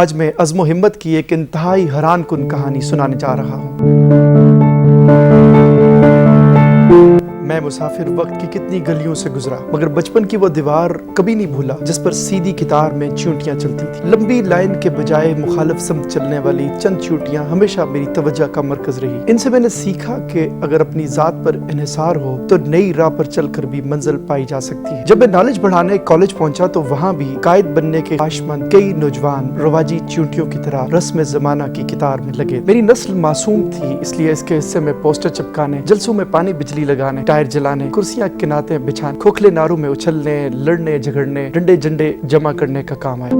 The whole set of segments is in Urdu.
آج میں عزم و ہمت کی ایک انتہائی حیران کن کہانی سنانے جا رہا ہوں۔ میں مسافر وقت کی کتنی گلیوں سے گزرا، مگر بچپن کی وہ دیوار کبھی نہیں بھولا جس پر سیدھی قطار میں چیونٹیاں چلتی تھی۔ لمبی لائن کے بجائے مخالف سمت چلنے والی چند چیونٹیاں ہمیشہ میری توجہ کا مرکز رہی۔ ان سے میں نے سیکھا کہ اگر اپنی ذات پر انحصار ہو تو نئی راہ پر چل کر بھی منزل پائی جا سکتی ہے۔ جب میں نالج بڑھانے کالج پہنچا تو وہاں بھی قائد بننے کے خواہشمند کئی نوجوان رواجی چیونٹیوں کی طرح رسم زمانہ کی قطار میں لگے۔ میری نسل معصوم تھی، اس لیے اس کے حصے میں پوسٹر چپکانے، جلسوں میں پانی بجلی لگانے، ٹائر جلانے، کرسیاں کناتیں بچھانے، کھوکھلے ناروں میں اچھلنے، لڑنے جھگڑنے، ڈنڈے جنڈے جمع کرنے کا کام آیا۔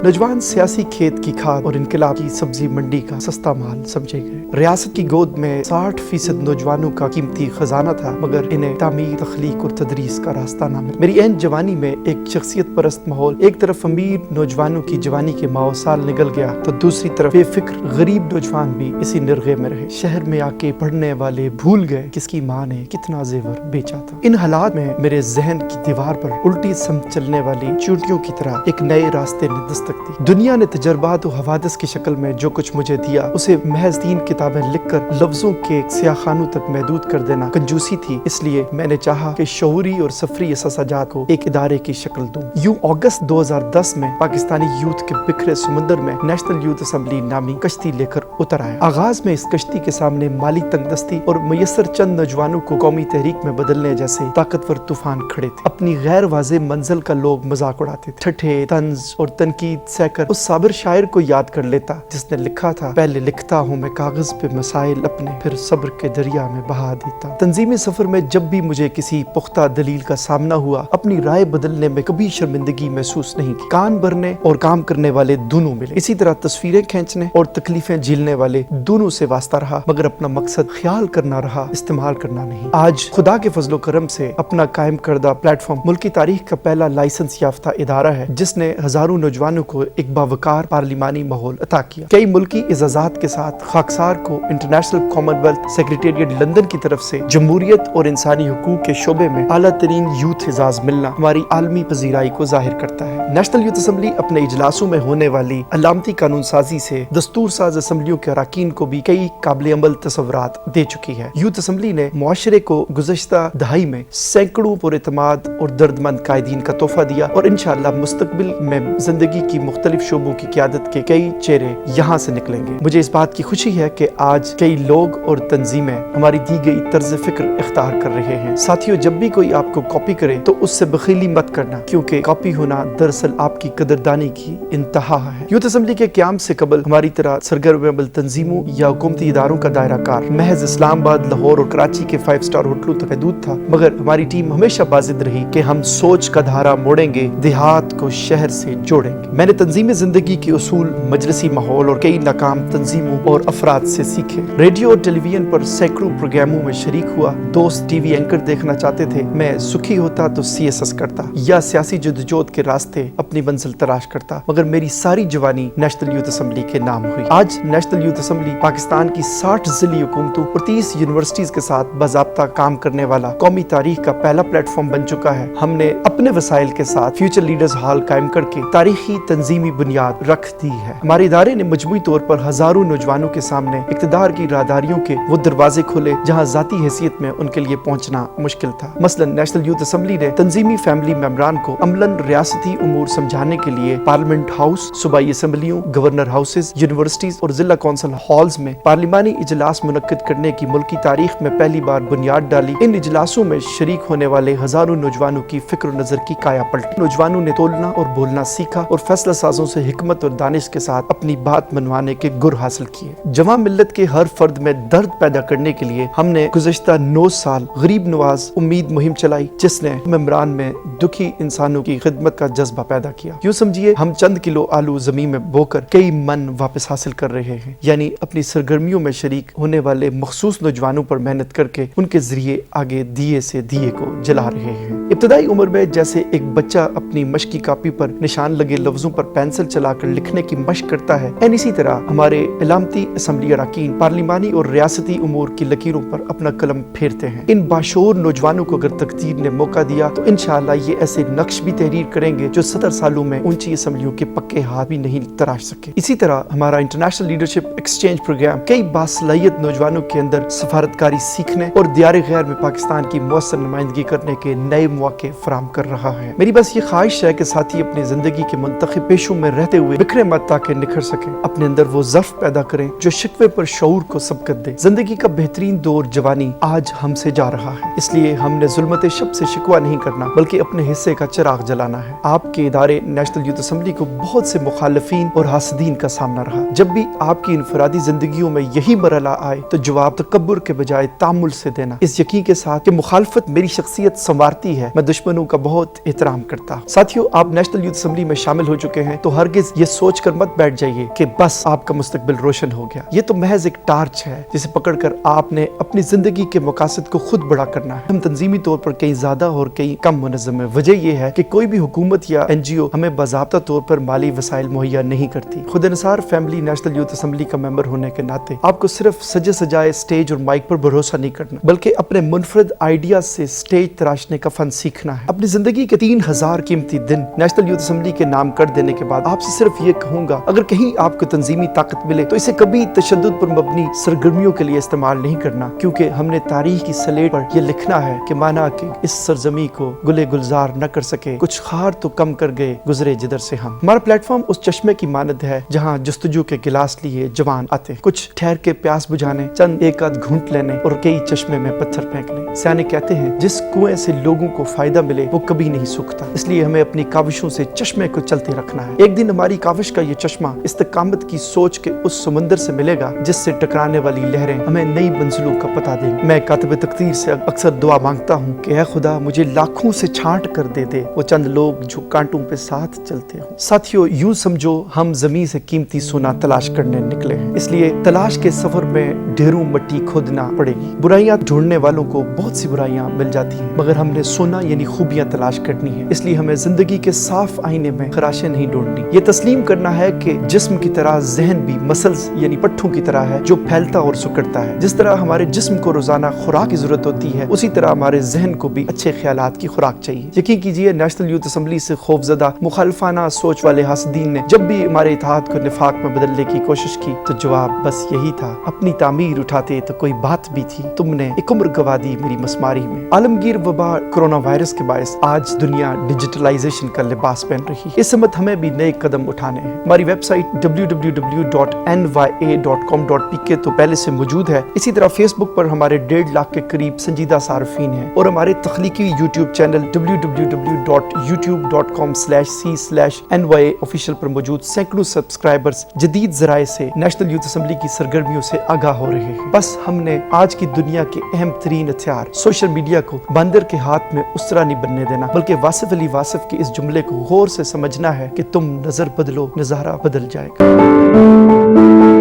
نوجوان سیاسی کھیت کی کھاد اور انقلاب کی سبزی منڈی کا سستا مال سمجھے گئے۔ ریاست کی گود میں 60% نوجوانوں کا قیمتی خزانہ تھا، مگر انہیں تعمیر، تخلیق اور تدریس کا راستہ نہ ملا۔ میری عین جوانی میں ایک شخصیت پرست ماحول، ایک طرف امیر نوجوانوں کی جوانی کے ماؤ سال نگل گیا تو دوسری طرف بے فکر غریب نوجوان بھی اسی نرغے میں رہے۔ شہر میں آ کے پڑھنے والے بھول گئے کس کی ماں نے کتنا زیور بیچا تھا۔ ان حالات میں میرے ذہن کی دیوار پر الٹی سمت چلنے والی چیونٹیوں کی طرح ایک نئے راستے نے دستک دی۔ دنیا نے تجربات و حوادث کی شکل میں جو کچھ مجھے دیا اسے محض 3 کتابیں لکھ کر لفظوں کے سیاہ خانوں تک محدود کر دینا کنجوسی تھی، اس لیے میں نے چاہا کہ شعوری اور سفری احساسات کو ایک ادارے کی شکل دوں۔ یوں اگست 2010 میں پاکستانی یوتھ کے بکھرے سمندر میں نیشنل یوتھ اسمبلی نامی کشتی لے کر اتر آیا۔ آغاز میں اس کشتی کے سامنے مالی تنگ دستی اور میسر چند نوجوانوں کو قومی تحریک میں بدلنے جیسے طاقتور طوفان کھڑے تھے۔ اپنی غیر واضح منزل کا لوگ مذاق اڑاتے تھے، ٹھٹھے، طنز اور تنقید سہ کر اس صابر شاعر کو یاد کر لیتا جس نے لکھا تھا، پہلے لکھتا ہوں میں کاغذ پہ مسائل اپنے، پھر صبر کے دریا میں بہا دیتا۔ تنظیمی سفر میں جب بھی مجھے کسی پختہ دلیل کا سامنا ہوا، اپنی رائے بدلنے میں کبھی شرمندگی محسوس نہیں کی۔ کان بھرنے اور کام کرنے والے دونوں ملے، اسی طرح تصویریں کھینچنے اور تکلیفیں جھیلنے والے دونوں سے واسطہ رہا، مگر اپنا مقصد خیال کرنا رہا، استعمال کرنا نہیں۔ آج خدا کے فضل و کرم سے اپنا قائم کردہ پلیٹ فارم ملکی تاریخ کا پہلا لائسنس یافتہ ادارہ ہے جس نے ہزاروں نوجوانوں کو ایک باوقار پارلیمانی ماحول عطا کیا۔ کئی ملکی اعزازات کے ساتھ خاکسار کو international common wealth secretariat London کی طرف سے جمہوریت اور انسانی حقوق کے شعبے میں اعلیٰ ترین یوتھ اعزاز ملنا ہماری عالمی پذیرائی کو ظاہر کرتا ہے۔ نیشنل یوتھ اسمبلی اپنے اجلاسوں میں ہونے والی علامتی قانون سازی سے دستور ساز اسمبلیوں کے اراکین کو بھی کئی قابل عمل تصورات دے چکی ہے۔ یوتھ اسمبلی نے معاشرے کو گزشتہ دہائی میں سینکڑوں پر اعتماد اور دردمند قائدین کا تحفہ دیا اور انشاءاللہ مستقبل میں زندگی کی مختلف شعبوں کی قیادت کے کئی چہرے یہاں سے نکلیں گے۔ مجھے اس بات کی خوشی ہے کہ آج کئی لوگ اور تنظیمیں ہماری دی گئی طرز فکر اختیار کر رہے ہیں۔ ساتھیوں، جب بھی کوئی آپ کو کاپی کرے تو اس سے بخیلی مت کرنا، کیونکہ کاپی ہونا دراصل آپ کی قدردانی کی انتہا ہے۔ یوتھ اسمبلی کے قیام سے قبل ہماری طرح سرگرم عمل تنظیموں یا حکومتی اداروں کا دائرہ کار محض اسلام آباد، لاہور اور کراچی کے 5 اسٹار ہوٹلوں تک محدود تھا، مگر ہماری ٹیم ہمیشہ بازد رہی کہ ہم سوچ کا دھارا موڑیں گے، دیہات کو شہر سے جوڑیں گے۔ میں نے تنظیم زندگی کے اصول، مجلسی ماحول اور کئی ناکام تنظیموں اور افراد سے سیکھے۔ ریڈیو اور ٹیلی ویژن پر سینکڑوں پروگراموں میں شریک ہوا۔ دوست ٹی وی اینکر دیکھنا چاہتے تھے، میں سکھی ہوتا تو CSS کرتا یا سیاسی جدوجہد کے راستے اپنی منزل تلاش کرتا، مگر میری ساری جوانی نیشنل یوتھ اسمبلی کے نام ہوئی۔ آج نیشنل یوتھ اسمبلی پاکستان کی 60 ضلعی حکومتوں اور 30 یونیورسٹیز کے ساتھ باضابطہ کام کرنے والا قومی تاریخ کا پہلا پلیٹ فارم بن چکا ہے۔ ہم نے اپنے وسائل کے ساتھ فیوچر لیڈرز ہال قائم کر کے تاریخی تنظیمی بنیاد رکھ دی ہے۔ ہمارے ادارے نے مجموعی طور پر ہزاروں نوجوانوں کے سامنے اقتدار کی راہداریوں کے وہ دروازے کھولے جہاں ذاتی حیثیت میں ان کے لیے پہنچنا مشکل تھا۔ مثلا نیشنل یوتھ اسمبلی نے تنظیمی فیملی ممبران کو عملاً ریاستی امور سمجھانے کے لیے پارلیمنٹ ہاؤس، صوبائی اسمبلیوں، گورنر ہاؤسز، یونیورسٹیز اور ضلع کونسل ہالز میں پارلیمانی اجلاس منعقد کرنے کی ملکی تاریخ میں پہلی بار بنیاد ڈالی۔ ان اجلاسوں میں شریک ہونے والے ہزاروں نوجوانوں کی فکر و نظر کی کایا پلٹی۔ نوجوانوں نے تولنا اور بولنا سیکھا اور فیصلہ سازوں سے حکمت اور دانش کے ساتھ اپنی بات منوانے کے گر حاصل کیے۔ جوان ملت کے ہر فرد میں درد پیدا کرنے کے لیے ہم نے گزشتہ 9 سال غریب نواز امید مہم چلائی، جس نے ممبران میں دکھی انسانوں کی خدمت کا جذبہ پیدا کیا۔ یوں سمجھیے ہم چند کلو آلو زمین میں بو کر کئی من واپس حاصل کر رہے ہیں، یعنی اپنی سرگرمیوں میں شریک ہونے والے مخصوص نوجوانوں پر محنت کر کے ان کے ذریعے آگے دیے سے دیے کو جلا رہے ہیں۔ ابتدائی عمر میں جیسے ایک بچہ اپنی مشقی کاپی پر نشان لگے لفظوں پر پینسل چلا کر لکھنے کی مشق کرتا ہے، این اسی طرح ہمارے علامتی اسمبلی اراکین پارلیمانی اور ریاستی امور کی لکیروں پر اپنا قلم پھیرتے ہیں۔ ان باشعور نوجوانوں کو اگر تقدیر نے موقع دیا تو انشاءاللہ یہ ایسے نقش بھی تحریر کریں گے جو 70 سالوں میں اونچی اسمبلیوں کے پکے ہاتھ بھی نہیں تراش سکے۔ اسی طرح ہمارا انٹرنیشنل لیڈرشپ ایکسچینج پروگرام کئی باصلاحیت نوجوانوں کے اندر سفارتکاری سیکھنے اور دیار غیر میں پاکستان کی مؤثر نمائندگی کرنے کے نئے مواقع فراہم کر رہا ہے۔ میری بس یہ خواہش ہے کہ ساتھی اپنی زندگی کے منتخب پیشوں میں رہتے ہوئے بکھرے مت تاکہ نکھر سکیں، اپنے اندر وہ ظرف پیدا کریں جو شکوے پر شعور کو سبقت دے۔ زندگی کا بہترین دور جوانی آج ہم سے جا رہا ہے، اس لیے ہم نے ظلمت شب سے شکوہ نہیں کرنا بلکہ اپنے حصے کا چراغ جلانا ہے۔ آپ کے ادارے نیشنل یوتھ اسمبلی کو بہت سے مخالفین اور حاسدین کا سامنا رہا۔ جب بھی آپ کی انفرادی زندگیوں میں یہی مرحلہ آئے تو جواب تکبر کے بجائے تامل سے دینا، اس یقین کے ساتھ کہ مخالفت میری شخصیت سنوارتی ہے، میں دشمنوں کا بہت احترام کرتا ہوں۔ ساتھیو، آپ نیشنل یوتھ اسمبلی میں شامل ہو چکے ہیں تو ہرگز یہ سوچ کر مت بیٹھ جائیے کہ بس آپ کا مستقبل روشن ہو گیا۔ یہ تو محض ایک ٹارچ ہے جسے پکڑ کر آپ نے اپنی زندگی کے مقاصد کو خود بڑا کرنا ہے۔ ہم تنظیمی طور پر کئی زیادہ اور کئی کم منظم ہیں۔ وجہ یہ ہے کہ کوئی بھی حکومت یا NGO ہمیں باضابطہ طور پر مالی وسائل مہیا نہیں کرتی۔ خود انحصار فیملی نیشنل یوتھ اسمبلی کا ممبر ہونے کے ناطے آپ کو صرف سجے سجائے سٹیج اور مائک پر بھروسہ نہیں کرنا بلکہ اپنے منفرد آئیڈیاز سے سٹیج تراشنے کا فن سیکھنا ہے۔ اپنی زندگی کے 3000 قیمتی دن نیشنل یوتھ اسمبلی کے نام کر دینے کے بعد آپ سے صرف یہ کہوں گا، اگر کہیں آپ کو تنظیمی طاقت ملے تو اسے کبھی تشدد پر مبنی سرگرمیوں کے لیے استعمال نہیں کرنا، کیونکہ ہم نے تاریخ کی سلیٹ پر یہ لکھنا ہے کہ مانا کہ اس سرزمی کو گلے گلزار نہ کر سکے، کچھ خار تو کم کر گئے گزرے جدھر سے ہم۔ ہمارا پلیٹ فارم اس چشمے کی مانند ہے جہاں جستجو کے گلاس لیے جوان آتے، کچھ ٹھہر کے پیاس بجھانے، چند ایک آدھ گھونٹ لینے اور کئی چشمے میں پتھر پھینکنے۔ سیانے کہتے ہیں جس کنویں سے لوگوں کو فائدہ ملے وہ کبھی نہیں سوکھتا، اس لیے ہمیں اپنی کاوشوں سے چشمے کو چلتے رکھنا ہے۔ ایک دن ہماری کاوش کا یہ چشمہ استقامت کی سوچ کے اس سمندر سے ملے گا جس سے ٹکرانے والی لہریں ہمیں نئی منزلوں کا پتہ دیں گی۔ میں کاتب تقدیر سے اکثر دعا مانگتا ہوں کہ اے خدا مجھے لاکھوں سے چھانٹ کر دے دے وہ چند لوگ جو کانٹوں پہ ساتھ چلتے ہوں۔ ساتھیو، یوں سمجھو ہم زمین سے قیمتی سونا تلاش کرنے نکلے ہیں، اس لیے تلاش کے سفر میں ڈھیروں مٹی کھودنا پڑے گی۔ برائیاں ڈھونڈنے والوں کو بہت سی برائیاں مل جاتی ہیں، مگر ہم نے سونا یعنی خوبیاں تلاش کرنی ہے، اس لیے ہمیں زندگی کے صاف آئینے میں خراشیں نہیں ڈھونڈنی۔ یہ تسلیم کرنا ہے کہ جسم کی طرح ذہن بھی مسلز یعنی پٹھوں کی طرح ہے جو پھیلتا اور سکڑتا ہے۔ جس طرح ہمارے جسم کو روزانہ خوراک کی ضرورت ہوتی ہے، اسی طرح ہمارے ذہن کو بھی اچھے خیالات کی خوراک چاہیے۔ یقین کیجئے نیشنل یوتھ اسمبلی سے خوفزدہ مخالفانہ سوچ والے حاسدین نے جب بھی ہمارے اتحاد کو نفاق میں بدلنے کی کوشش کی تو جواب بس یہی تھا، اپنی تعمیر اٹھاتے تو کوئی بات بھی تھی، تم نے ایک عمر گوا دی میری مسماری میں۔ عالمگیر وبا کرونا وائرس کے باعث آج دنیا ڈیجیٹلائزیشن کا لباس پہن رہی ہے، اس سمت ہمیں بھی نئے قدم اٹھانے ہیں۔ ہماری ویب سائٹ www.nya.com.pk تو پہلے سے موجود ہے، اسی طرح فیس بک پر ہمارے 1.5 لاکھ کے قریب سنجیدہ صارفین ہیں اور ہمارے تخلیقی یوٹیوب چینل www.youtube.com/c/nya official پر موجود سینکڑوں سبسکرائبرز جدید ذرائع سے نیشنل یوتھ اسمبلی کی سرگرمیوں سے آگاہ ہو رہے ہیں۔ بس ہم نے آج کی دنیا کے اہم ترین ہتھیار سوشل میڈیا کو بندر کے ہاتھ میں اس طرح نہیں بننے دینا بلکہ واصف علی واصف کے اس جملے کو غور سے سمجھنا ہے کہ تم نظر بدلو نظارہ بدل جائے گا۔